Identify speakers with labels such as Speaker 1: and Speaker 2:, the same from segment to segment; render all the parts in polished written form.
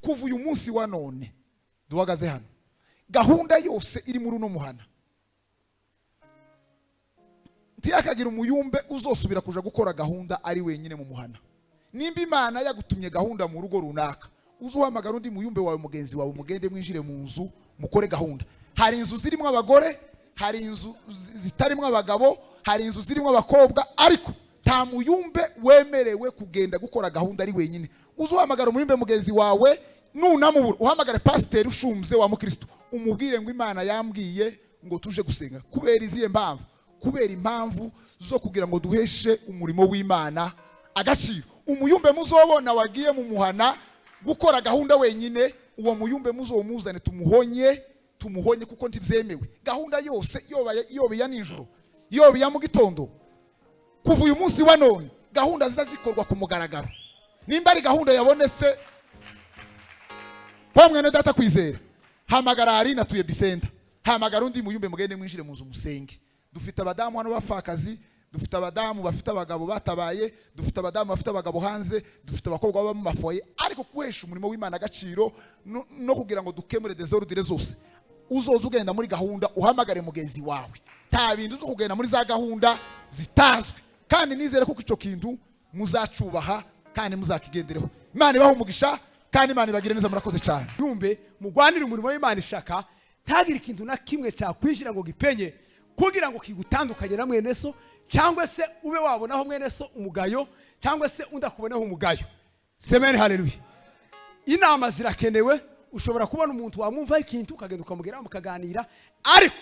Speaker 1: kuva uyu munsi wa none duhagaze hano, gahunda yose iri muri uno muhana ntiyakagira umuyumbe uzosubira kuja gukora gahunda ari wenyine mu muhana. Nimba Imana yagutumye gahunda mu rugo runaka, uzuhamagara undi muyumbe wawe mugenzi wawe, mugende mwinjire mu nzu mukore gahunda. Hari inzu zirimo abagore, hari inzu zitarimo abagabo, hari inzu zirimo abakobwa, ariko nta muyumbe wemerewe kugenda gukora gahunda ari wenyine. Uzuhamagara umuyumbe mugenzi wawe, nunamubura uhamagare pasiteri ushumze wa mukristo, umubwire ngo Imana yambwiye ngo tuje gusenga. Kubera iziye mpamvu? Kubera impamvu zo kugira ngo duheshe umurimo w'Imana agaciro. Umuyumbe muzobona wagiye mu muhana gukora gahunda wenyine, uwo muyumbe muzomuzane tumuhonye kuko ntibyemewe. Gahunda yose yobe ya nijoro, yobe ya mu gitondo, kuva uyu munsi wa none gahunda ziza zikorwa ku mugaragaro. Nimba ari gahunda yabonetse kwa mwene data kwizera, hamagara Arina tuye Bisenda, hamagara undi muyumbe mugende mwinjire mu nzu musenge. Dufite abadamu hano bafakazi, dufite abadamu bafite abagabo batabaye, dufite abadamu bafite abagabo hanze, dufite abakobwa baba mu mafoye, ariko kuhesha umurimo w'Imana agaciro no kugira ngo dukemure desordre zose. Uzoza ugenda muri gahunda uhamagare mugenzi wawe, nta bintu byo kugenda muri za gahunda zitazwe. Kandi nizere ko ico kintu muzacubaha kandi muzakigendereho. Imana ibaho umugisha kandi Imana ibagire neza. Murakoze cyane.
Speaker 2: Yumbe mugwanira umurimo w'Imana ishaka, ntagira ikintu na kimwe cyakwinjira ngo gipenye kugira ngo kigutandukanye na mwene so, cyangwa se ube wabonaho mwene so umugayo, cyangwa se undakubonaho umugayo. Semeni haleluya. Inama zirakenewe. Ushobora kubona umuntu wamwumva ikintu ukagenda ukamugera mukaganira, ariko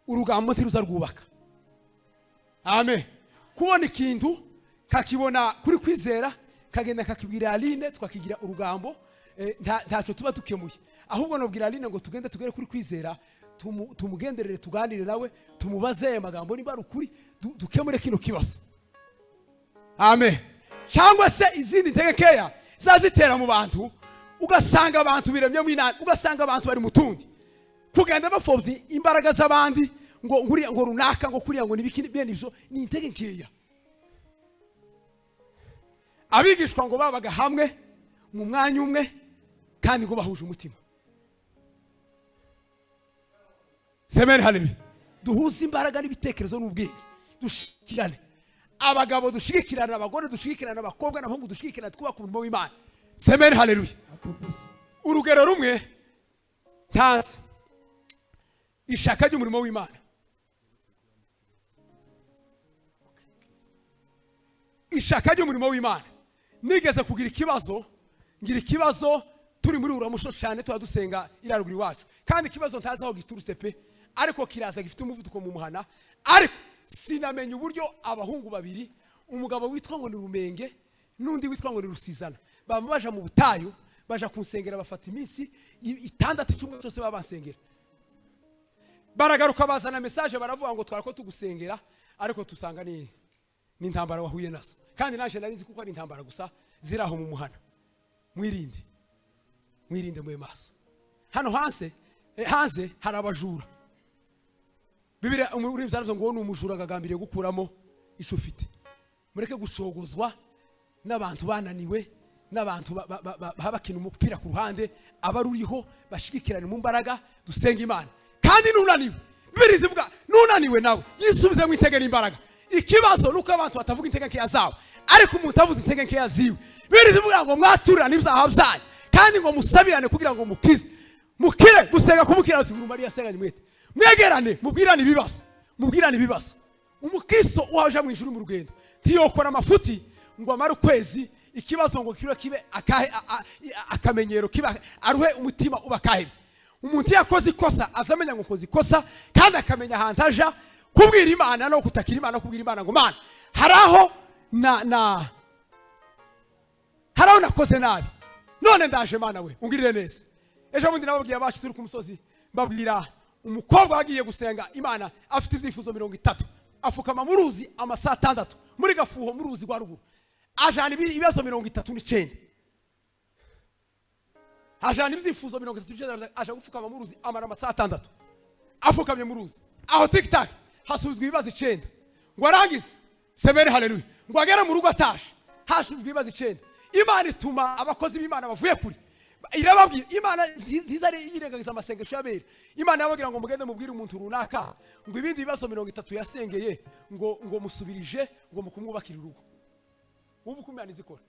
Speaker 2: urugambo ntiruza rwubaka. Amen. Kubona ikintu kakibona kuri kwizera, kagenda kakibwira Aline, tukakigira urugambo, ntacyo tuba tukemuye. Ahubwo nobwira Aline ngo tugende tugere kuri kwizera, tumugenderere tuganire nawe, tumubaze amagambo niba ari ukuri, dukemure kino kibazo. Amen. Cyangwa se izindi ntegekeya zazitera mu bantu, ugasanga abantu biremye mu inani, ugasanga abantu bari mutundi kugenda bafobye imbaraga z'abandi, ngo runaka ngo kuriya ngo nibikini bene ibyo ni intege nkeya. Abigishwa ngo babaga hamwe mu mwanya umwe kandi ngo bahuje umutima. Semeni haleluya. Duhuze imbaraga n'ibitekerezo n'ubwenge, dushikirane. Abagabo dushikirana, abagore dushikirana, abakobwa n'abahungu dushikirana, twubaka umurimo w'Imana. Semeni haleluya. Urugero rumwe ntanze ishaka ry'umurimo w'Imana. Ishaka ry'umurimo w'Imana. Nigeze kugira ikibazo turi muri uramusho cyane dusenga iraruguru iwacu, kandi ikibazo ntazi aho giturutse pe, ariko kiraza gifite umuvuduko mu muhana. Ariko sinamenye uburyo abahungu babiri, umugabo witwa ngo ni Rumenge n'undi witwa ngo ni Rusizana, baba baje mu butayu, baje kunsengera, bafata iminsi 6 cyumwe cyose babansengera. Baragaruka bazana message baravuga ngo twarako tugusengera, ariko tusanga ni intambara wahuye nazo. Kandi naje narinzi kuko ari intambara gusa ziraho mu muhana. Mwirinde mwe maso. Hano hanze hari abajura. Bibiri muri byavuze ngo ni umujura ngagambiriye gukuramo ico ufite. Mureke gucogozwa n'abantu bananiwe, n'abantu babakina umupira ku ruhande, abaruriho bashikikirana mu mbaraga, dusenga Imana. Kandi nunaniwe, bibiri zivuga nunaniwe nawe yisubize mu intege n'imbaraga. Ikibazo nuko abantu batavuga intege nke yazawe, ariko umuntu avuze intege nke yaziwe. Bibiri zivuga ngo mwaturana ibyaha byanyu, kandi ngo musabirane kugira ngo mukize. Mukire gusenga kumukira ziguru Mariya senganye mwete. Mwegerane mubwirane ibibazo. Umukristo uhaje mu ijuru mu rugendo ntiyokora amafuti ngo amara ukwezi ikibazo ngo kibe akamenyero kiba aruhe umutima ubakahe. Umuntu yakoze ikosa azamenya ngo koze ikosa, kandi akamenya ahantu aja kubwira Imana no kutakira Imana, kubwira Imana ngo Mana haraho haraho nakoze nabi, none ndaje Mana we ungirire neza. Ejo bundi nababwiye abacu turi ku musozi, mbabwira umukobwa wagiye gusenga Imana afite ibyifuzo 30, afukama mu ruzi amasaha 6 muri gafuho mu ruzi rwa ruguru, ajana ibibazo 39, ajana ibyifuzo 39, aje gufukama mu ruzi amara amasaha 6 afukamye mu ruzi. Aho tiktak hasubizwa ibibazo 9 ngo arangize. Semeni haleluya. Ngo agera mu rugo atashe hasubizwa ibibazo 9. Imana ituma abakozi b'Imana bavuye kuri irababwira imana nziza yirengagiza amasengesho y'abera. Imana yababwira ngo mugende mubwire umuntu runaka ngo ibindi bibazo 30 yasengeye ngo musubirije ngo mukumwubakira urugo. Ubu kumana izikora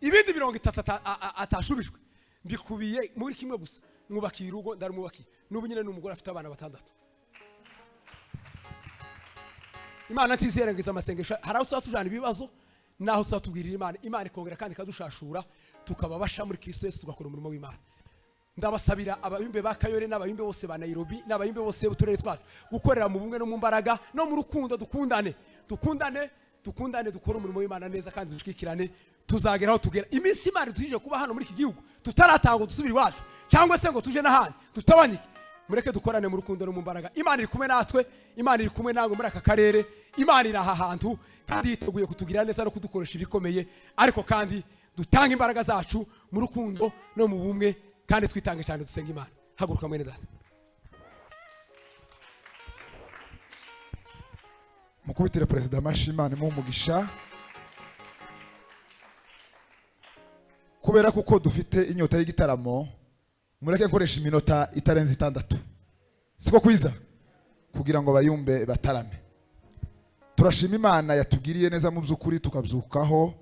Speaker 2: ibindi 30 atashubijwe mbikubiye muri kimwe gusa, mwubakiye urugo ndarumwubakiye. N'ubu nyine n'umugore afite abana 6. Imana ntizirengagiza amasengesho. Haraho tuzatujana ibibazo naho tuzatubwirira Imana, Imana ikongera kandi kadushashura tukababasha muri Kristo Yesu tugakora umurimo w'Imana. Ndabasabira abayumbe ba Kayore n'abayumbe bose ba Nairobi n'abayumbe bose b'uturere twacu gukorera mu bumwe no mu mbaraga no mu rukundo, dukundane dukora umurimo w'Imana neza kandi dushikirane. Tuzageraho tugera iminsi Imana tuje kuba hano muri iki gihugu tutaratanga dusubira iwacu cyangwa se ngo tuje n'ahandi tutabanyike. Mureke dukorane mu rukundo no mu mbaraga. Imana iri kumwe natwe, Imana iri kumwe nango muri aka karere. Imana iri aha hantu kandi yiteguye kutugira neza no kudukoresha ibikomeye, ariko kandi dutanga imbaraga zacu mu rukundo no mu bumwe kandi twitange cyane dusenga Imana. Haguruka mwene data.
Speaker 1: Mukubitire Perezida Mashimane mu mugisha, kubera kuko dufite inyota y'igitaramo. Mureke nkoresha iminota itarenze 6 siko kwiza kugira ngo bayumbe batarame. Turashima Imana yatugiriye neza mu by'ukuri tukabyukaho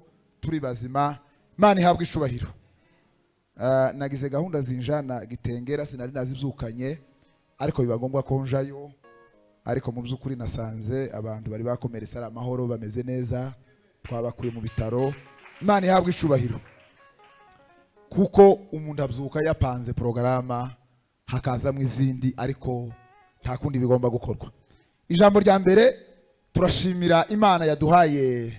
Speaker 1: turi bazima. Imana ihabwa icubahiro. Nagize gahunda zinjana Gitengera sinari nazibyukanye, ariko biba ngombwa ko njayo. Ariko mu by'ukuri nasanze abantu bari bakomeretse ari amahoro bameze neza, twabakuye mu bitaro. Imana ihabwa icubahiro kuko umuntu abyuka yapanze programa hakazamo izindi, ariko nta kundi bigomba gukorwa. Ijambo rya mbere turashimira Imana yaduhaye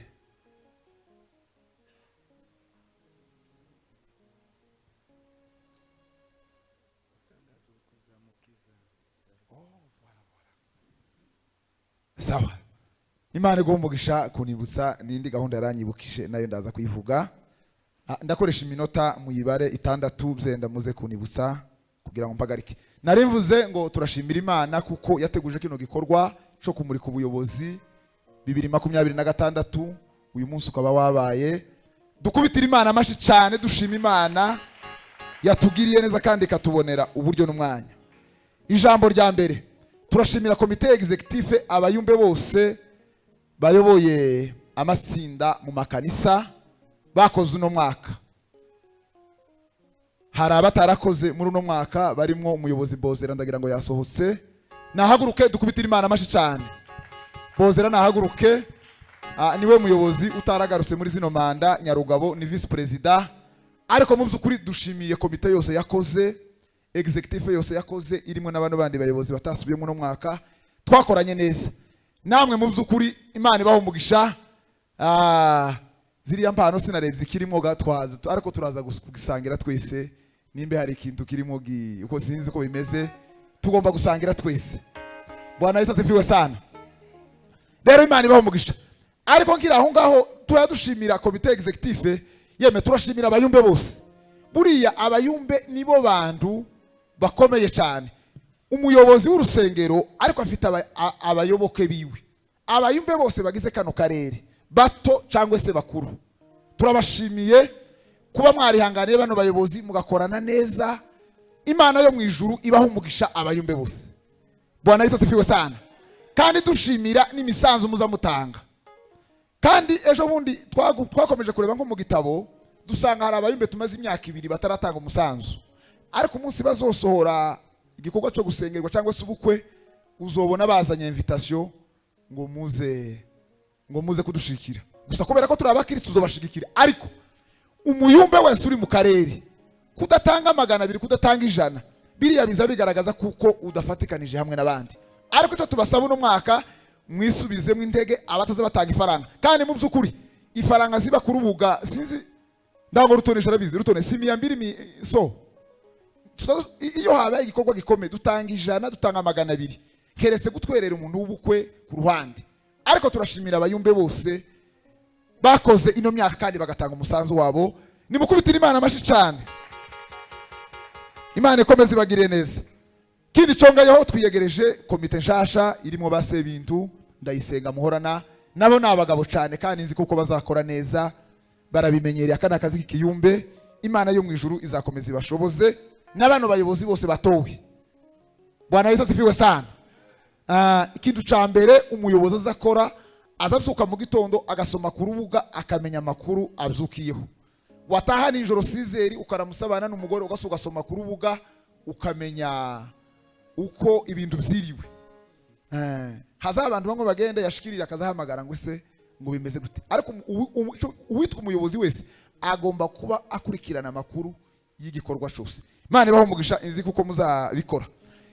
Speaker 1: sawa. Imana igombogisha kunibutsa n'indi gahunda yaranyibukije nayo ndaza kuyivuga. Ndakoresha iminota muyibare 6 byenda muze kunibutsa kugira ngo mpagarike. Nari mvuze ngo turashimira Imana kuko yateguje kino gikorwa cyo kumurika ubuyobozi 2026. Uyu munsi ukaba wabaye. Dukubitira Imana amashi cyane, dushima Imana yatugiriye neza kandi katubonera uburyo n'umwanya. Ijambo rya mbere turashimira komite executive, abayumbe bose bayoboye amasinda mu makanisa bakoze uno mwaka. Hari abatarakoze muri uno mwaka barimo umuyobozi Bozera, ndagira ngo yasohotse. Nahaguruke dukubitira Imana amashi cyane. Bozera nahaguruke, niwe muyobozi utaragarutse muri zino manda. Nyarugabo ni vice president, ariko mu by'ukuri dushimiye komite yose yakoze, executive yose yakoze, irimo n'abantu bandi bayobozi batasubiye mu no mwaka. Twakoranye neza namwe mu by'ukuri. Imana ibaho umugisha. Ziriya mpano sinarebye kirimo gatwaza, ariko turaza gusangira twese. Nimbe hari ikintu kirimo uko sinzi uko bimeze, tugomba gusangira twese. Bwana Yesu asifiwe sana. Rero Imana ibaho umugisha. Ariko ngira aho ngaho tuyadushimira komite executive, yeme turashimira abayumbe bose. Buriya abayumbe nibo bantu bakomeye cyane. Umuyobozi w'urusengero ariko afite abayoboke biwe. Abayumbe bose bagize kano karere, bato cyangwa se bakuru, turabashimiye kuba mwarihanganiye bano bayobozi mugakorana neza. Imana yo mu ijuru ibaho umugisha abayumbe bose. Bwana Yesu asifiwe sana. Kandi dushimira n'imisanzu muzamutanga. Kandi ejo bundi twakomeje kureba nko mu gitabo, dusanga hari abayumbe tumaze imyaka 2 bataratanga umusanzu, ariko umunsi bazosohora igikorwa cyo gusengerwa cyangwa se ubukwe, uzobona bazanye invitation ngo muze kudushikira. Gusa kubera ko turi abakristo uzobashigikira, ariko umuyumbe wese uri mu karere kudatanga 200 kudatanga 100 biriya biza bigaragaza kuko udafatikanije hamwe n'abandi. Ariko cyo tubasaba uno mwaka mwisubizemo intege abataza batanga ifaranga. Kandi mu by'ukuri ifaranga ziba ku rubuga sinzi ndango rutonesha rabizi rutone si 200 so iyo habaye igikorwa gikomeye dutanga 100 dutanga 200 keretse gutwerera umuntu w'ubukwe ku ruhande. Ariko turashimira abayumbe bose bakoze ino myaka kandi bagatanga umusanzu wabo. Nimukubitira Imana amashi cyane. Imana ikomeze bagire neza. Kindi congayeho twiyegereje komite nshasha irimo base bintu Ndayisenga Muhorana, nabo nabagabo cyane kandi nzi kuko bazakora neza, barabimenyereye akana kazi k'ikiyumbe. Imana yo mu ijuru izakomeza ibashoboze n'abano bayobozi bose batowe. Bwana Yesu asifiwe sana. Ikintu ca mbere umuyobozi azakora, azabyuka mu gitondo agasoma ku rubuga akamenya amakuru abyukiyeho. Wataha nijoro sizeri ukaramusabana n'umugore ugasoma ku rubuga ukamenya uko ibintu byiriwe. Haza abantu bamwe bagenda yashikirira akazahamagara ngo se ngo bimeze gute. Ariko uwitwa umuyobozi wese agomba kuba akurikirana amakuru y'igikorwa cyose. Imana ibaho umugisha inzi kuko muzabikora.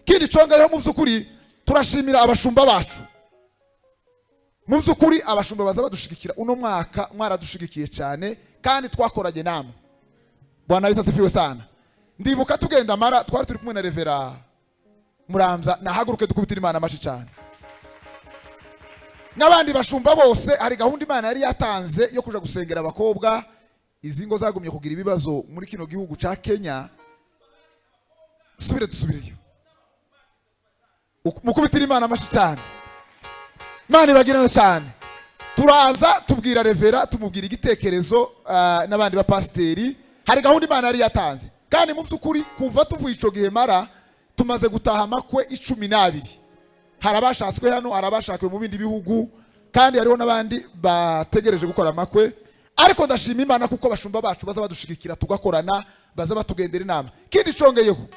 Speaker 1: Kindi congayeho mu byukuri turashimira abashumba bacu. Mu byukuri abashumba baza badushigikira uno mwaka mwaradushigikiye cyane kandi twakoranye namwe. Bwana Yesu asifiwe sana. Ndibuka tugenda mara twari turi kumwe na Revera Muramza nahaguruke dukubitira Imana amashi cyane. N'abandi bashumba bose hari gahunda Imana yari yatanze yo kuja gusengera abakobwa. Izi ngo zagumye kugira ibibazo muri kino gihugu ca Kenya. Dusubireyo. Mukubitira Imana amashi cyane. Imana ibagirana cyane. Turaza tubwira Revera tumubwira igitekerezo n'abandi ba pasteri. Hari gahunda Imana yari yatanze. Kandi mu byukuri kuva tuvuye ico gihe mara tumaze gutaha amakwe 12. Harabashatswe hano, harabashakwe mu bindi bihugu kandi hariho n'abandi bategereje gukora amakwe. Ariko ndashima Imana kuko abashumba bacu baza badushigikira tugakorana, baza batugendera inama. Kindi congeyeho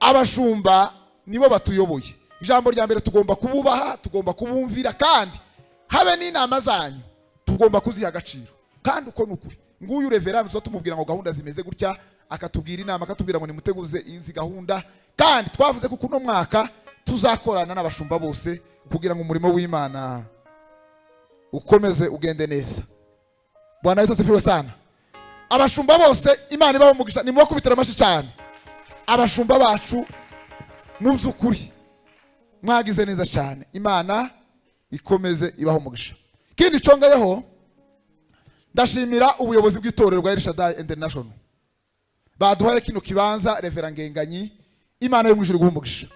Speaker 1: abashumba nibo batuyoboye. Ijambo rya mbere tugomba kububaha, tugomba kubumvira kandi habe n'inama zanyu tugomba kuziha agaciro. Kandi uko nukuri nguyu Reverend uzatumubwira ngo gahunda zimeze gutya, akatubwira inama, akatubwira ngo nimuteguze izi gahunda. Kandi twavuze ko kuno mwaka tuzakorana n'abashumba bose kugira ngo umurimo w'Imana ukomeze ugende neza. Bwana Yesu asifiwe sana. Abashumba bose Imana ibaho umugisha, nimubakubitira amashi cyane. Abashumba bacu mu byukuri mwagize neza cyane. Imana ikomeze ibaho umugisha. Kindi congayeho ndashimira ubuyobozi bw'itorero rwa El Shaddai International. Baduhaye kino kibanza Reverend Ngenganyi. Imana yo mu ijuru guhumugisha.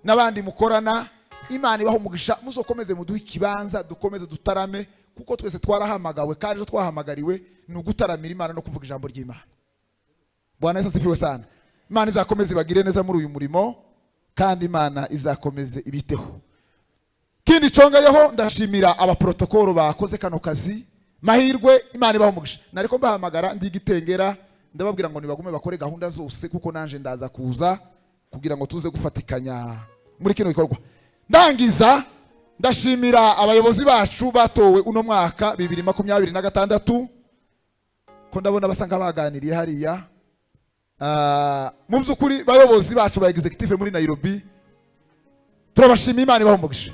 Speaker 1: N'abandi mukorana Imana ibaho umugisha, muzokomeze muduhe kibanza dukomeze dutarame kuko twese twarahamagawe kandi twahamagariwe no gutaramira Imana no kuvuga ijambo ry'Imana. Bwana Yesu asifiwe sana. Imana izakomeze ibagire neza muri uyu murimo kandi Imana izakomeze ibiteho. Kindi congayeho ndashimira aba protocol bakoze kano kazi. Mahirwe Imana ibaho umugisha. Nariko mbahamagara ndi Gitengera ndababwira ngo nibagume bakore gahunda zose kuko nanje ndaza kuza kugira ngo tuze gufatikanya muri kino gikorwa. Ndangiza ndashimira abayobozi bacu batowe uno mwaka 2026 ko ndabona basanga baganiriye hariya. Mu byukuri bayobozi bacu ba executive muri Nairobi turabashimira. Imana ibaho umugisha.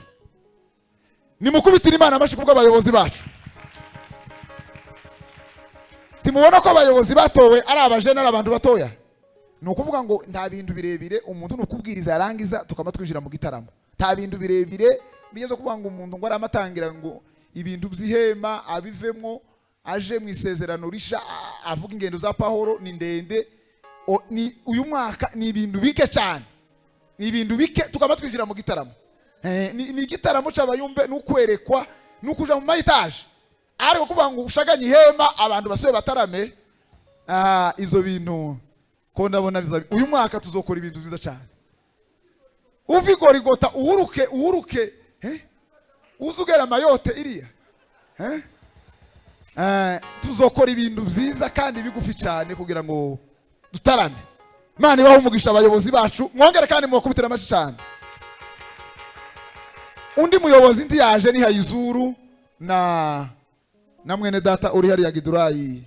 Speaker 1: Nimukubitira Imana amashi kubwo abayobozi bacu. Timubona ko abayobozi batowe ari abajene ari abantu batoya. Nukuvuga ngo nta bintu birebire umuntu nukubwiriza yarangiza tukaba twinjira mu gitaramo. Nta bintu birebire biyezo kuvuga ngo umuntu ngo aramatangira ngo ibintu by'ihema abivemo aje mu isezerano risha avuga ingendo za Pahoro ni ndende. Ni uyu mwaka ni ibintu bike cyane. Ni ibintu bike tukaba twinjira mu gitaramo. Ni igitaramo cy'abayumbe n'ukwerekwa n'ukuja mu mayitaje. Ariko kuvuga ngo ushaganye ihema abantu basuye batarame. Ivyo bintu ko ndabona uyu mwaka tuzokora ibintu byiza cyane. Uvigorigota uhuruke uzugera mayote iriya tuzokora ibintu byiza kandi bigufi cyane kugira ngo dutarame. Imana ibaho umugisha abayobozi bacu, mwongere kandi mwakubitira amashi cyane. Undi muyobozi ndi yaje ni Hayizuru na mwene data uri hari ya Gidurayi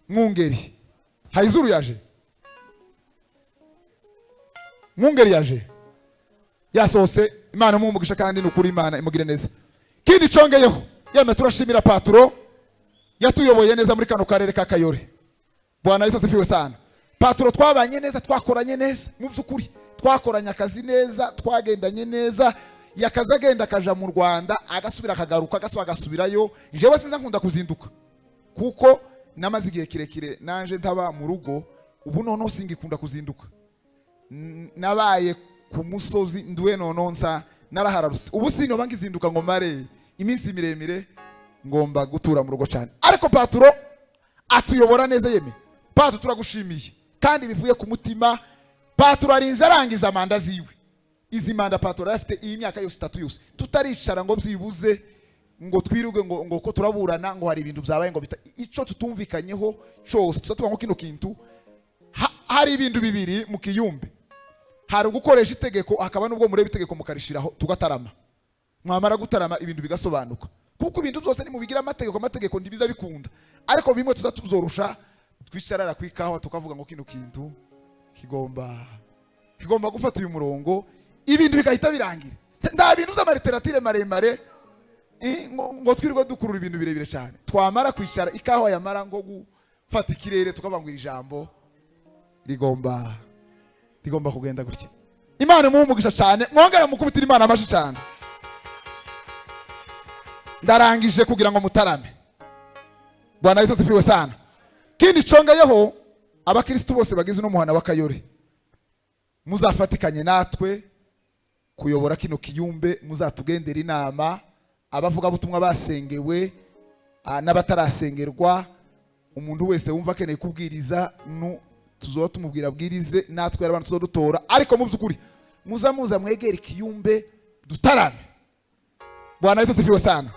Speaker 1: Mwungeri. Hayizuru yaje, Mwungeri yaje yasose. Imana mumugisha kandi nukuri Imana imugire neza. Kindi congeyeho yeme turashimira Patro yatuyoboye neza muri kano karere ka Kayore. Bwana Yesu asifiwe sana. Patro twabanye neza, twakoranye neza, mu byukuri twakoranye akazi neza, twagendanye neza. Yakaza agenda akaja mu Rwanda agasubira akagaruka agasubirayo. Jewe sinza nkunda kuzinduka kuko namaze igihe kirekire nanje ntaba mu rugo. Ubu nono singikunda kuzinduka. Nabaye ku musozi nduwe nononsa narahararuse. Ubu sino bangizinduka ngo mare iminsi miremire ngomba gutura mu rugo cyane. Ariko Patro atuyobora neza yeme. Pato turagushimiye kandi bivuye ku mutima. Pato arinze arangiza manda ziwe. Izi manda Pato arafite iyi myaka yose 3 yose, tutaricara ngo byibuze ngo twiruge ngo ko turaburana ngo hari ibintu byabaye ngo ico tutumvikanyeho cyose tutuvuga ngo kino kintu. Hari ibintu bibiri mu kiyumbe, hari gukoresha itegeko hakaba nubwo murebe itegeko mukarishiraho tugatarama. Mwamara gutarama ibintu bigasobanuka, kuko ibintu byose ni mubigira amategeko ndibiza bikunda, ariko bimwe tuzatuzorusha twicarara kwikaho tukavuga ngo kino kintu kigomba gufata uyu murongo, ibintu bigahita birangira. Nda bintu z'amariteratire maremare ngo twirirwa dukurura ibintu birebire cyane. Twamara kwicara ikaho yamara ngo gufata ikirere tukavangura ijambo rigomba kugenda gutya. Imana muhumugisha cyane, mwongera mukubitira Imana amashi cyane. Ndarangije kugira ngo mutarame. Bwana Yesu asifiwe sana. Kindi congayeho abakristo bose bagize no muhana wakayore, muzafatikanye natwe kuyobora kino kiyumbe, muzatugendera inama abavuga butumwa basengewe n'abatarasengerwa. Umuntu wese wumva akeneye kubwiriza tuzoba tumubwira bwirize, natwe abantu tuzodutora, ariko mu byukuri muza mwegera ikiyumbe dutarame. Bwana Yesu asifiwe sana.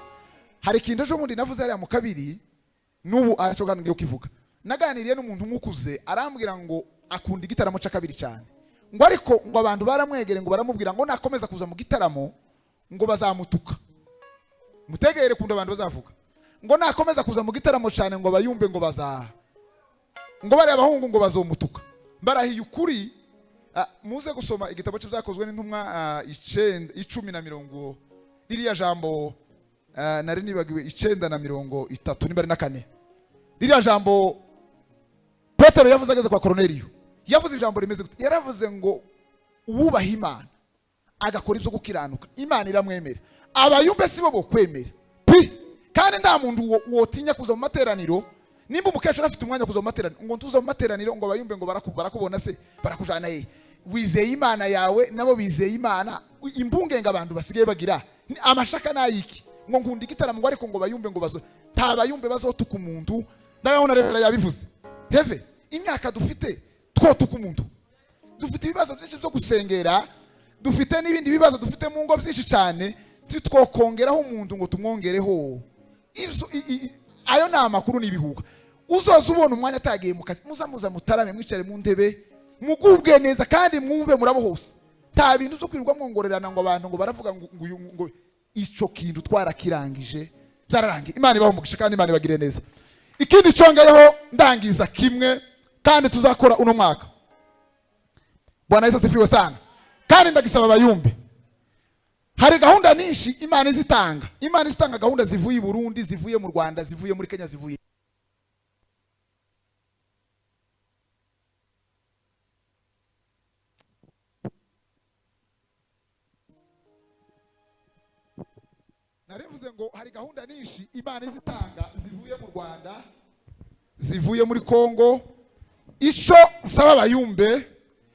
Speaker 1: Hari ikintu ejo mundi navuze ari mu kabiri n'ubu aracogangiye ukivuga. Naganiriye n'umuntu umukuze arambwira ngo akunda igitaramo cya kabiri cyane, ngo ariko ngo abantu baramwegere ngo baramubwira ngo nakomeza kuza mu gitaramo ngo bazamutuka. Mutegere kunda abantu bazavuga ngo nakomeza kuza mu gitaramo cyane ngo bayumbe ngo ngo bari abahungu ngo bazomutuka. Barahiye ukuri. Muze gusoma igitabo cy'ibyakozwe n'intumwa 10:40 ririya jambo nari nibagiwe 9:34 niba ari na 4. Ririya jambo Petero yavuze ageze kwa Korneliyo, yavuze ijambo rimeze gute? Yaravuze ngo uwubaha Imana agakora ibyo gukiranuka Imana iramwemera. Abayumbe sibo bo kwemera kandi nta muntu wotinya kuza mu materaniro. Nimba umukesha afite umwanya kuza mu materaniro ngo ntuza mu materaniro ngo abayumbe ngo barakubona se barakujana ye. Wizeye Imana yawe nabo bizeye Imana. Imbungenga abantu basigaye bagira amashaka nayiki ngo nkunda igitaramo ngo ariko ngo bayumbe ngo nta bayumbe bazotuka umuntu. Ndabona rero yabivuze heve imyaka dufite twotuka umuntu. Dufite ibibazo byinshi byo gusengera, dufite n'ibindi bibazo dufite mu ngo byinshi cyane, twokongeraho umuntu ngo tumwongereho. Ayo ni amakuru n'ibihuga. Uzoza ubona umwanya atagiye mu kazi, muza mutarame mwicare mu ntebe mugubwe neza kandi mwumve murabo hose. Nta bintu zo kwirirwa mwongorerana ngo abantu ngo baravuga ngo ico kintu twarakirangije byararangiye. Imana ibaho umugisha kandi Imana ibagire neza. Ikindi congayeho ndangiza kimwe kandi tuzakora uno mwaka. Bwana Yesu asifiwe sana. Kandi ndagisaba abayumbe, hari gahunda nyinshi Imana izitanga. Imana izitanga gahunda zivuye i Burundi, zivuye mu Rwanda, zivuye muri Kenya, zivuye narevuze ngo hari gahunda nyinshi Imana izitanga zivuye mu Rwanda, zivuye muri Kongo. Ico nsaba abayumbe,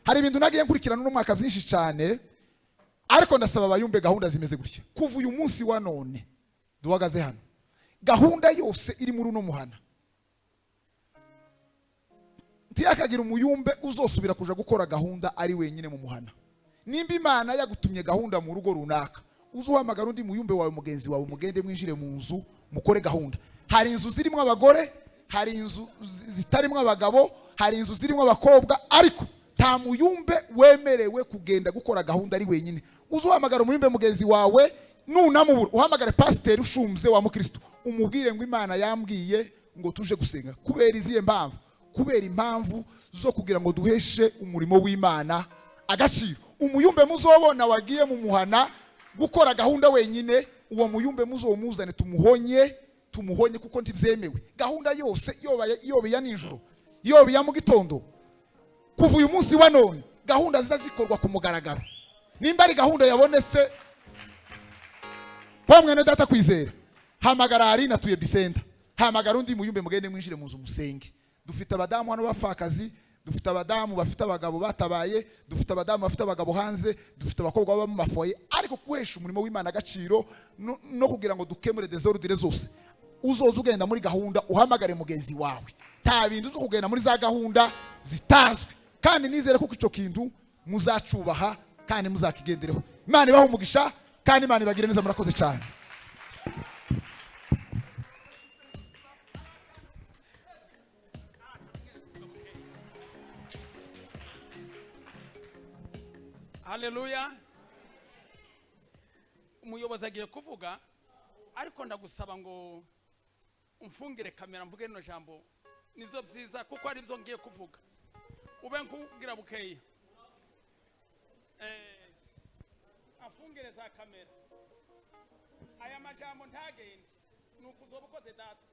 Speaker 1: hari ibintu nagiye nkurikirana no mwaka byinshi cyane, ariko ndasaba abayumbe gahunda zimeze gutya. Kuva uyu munsi wa none duhagaze hano, gahunda yose iri muri uno muhana ntiyakagira umuyumbe uzosubira kuja gukora gahunda ari wenyine mu muhana. Nimba Imana yagutumye gahunda mu rugo runaka, uzuhamagara undi muyumbe wawe mugenzi wawe mugende mwinjire mu nzu mukore gahunda. Hari inzu zirimo abagore, hari inzu zitarimo abagabo, hari inzu zirimo abakobwa, ariko nta muyumbe wemerewe kugenda gukora gahunda ari wenyine. Uzuhamagara umuyumbe mugenzi wawe, nunamubura uhamagare pasiteri ushumze wa mukristo umubwire ngo Imana yambwiye ngo tuje gusenga. Kubera iziye mpamvu? Kubera impamvu zo kugira ngo duheshe umurimo w'Imana agaciro. Umuyumbe muzobona wagiye mu muhana gukora gahunda wenyine, uwo muyumbe muzomuzane tumuhonye kuko ntibyemewe. Gahunda yose yobe ya nijoro, yobe ya mu gitondo, kuva uyu munsi wa none gahunda zizazikorwa ku mugaragaro. Nimba ari gahunda yabonetse pamwe na data kwizera, hamagara hari natuye Bisenda, hamagara undi muyumbe mugende mwinjire mu nzu musenge. Dufite abadamu hano bafakazi, dufite abadamu bafite abagabo batabaye, dufite abadamu bafite abagabo hanze, dufite abakobwa baba mu mafoye, ariko kuhesha umurimo w'Imana agaciro no kugira ngo dukemure desordre zose. uzoza ugenda muri gahunda uhamagare mugenzi wawe, nta bintu byo kugenda muri za gahunda zitazwi, kandi nizere ko icyo kintu muzacubaha kandi muzakigendereho. Imana ibahe umugisha kandi Imana ibagire neza, murakoze cyane.
Speaker 3: Haleluya. Umuyobozi agiye kuvuga, ariko ndagusaba ngo umfungire kamera mvuge no jambo, nivyo byiza kuko ari byo ngiye kuvuga. Ube nkubwira bukeye. Afungire za kamera. Aya majambo ntagende nuko uzobukoze data.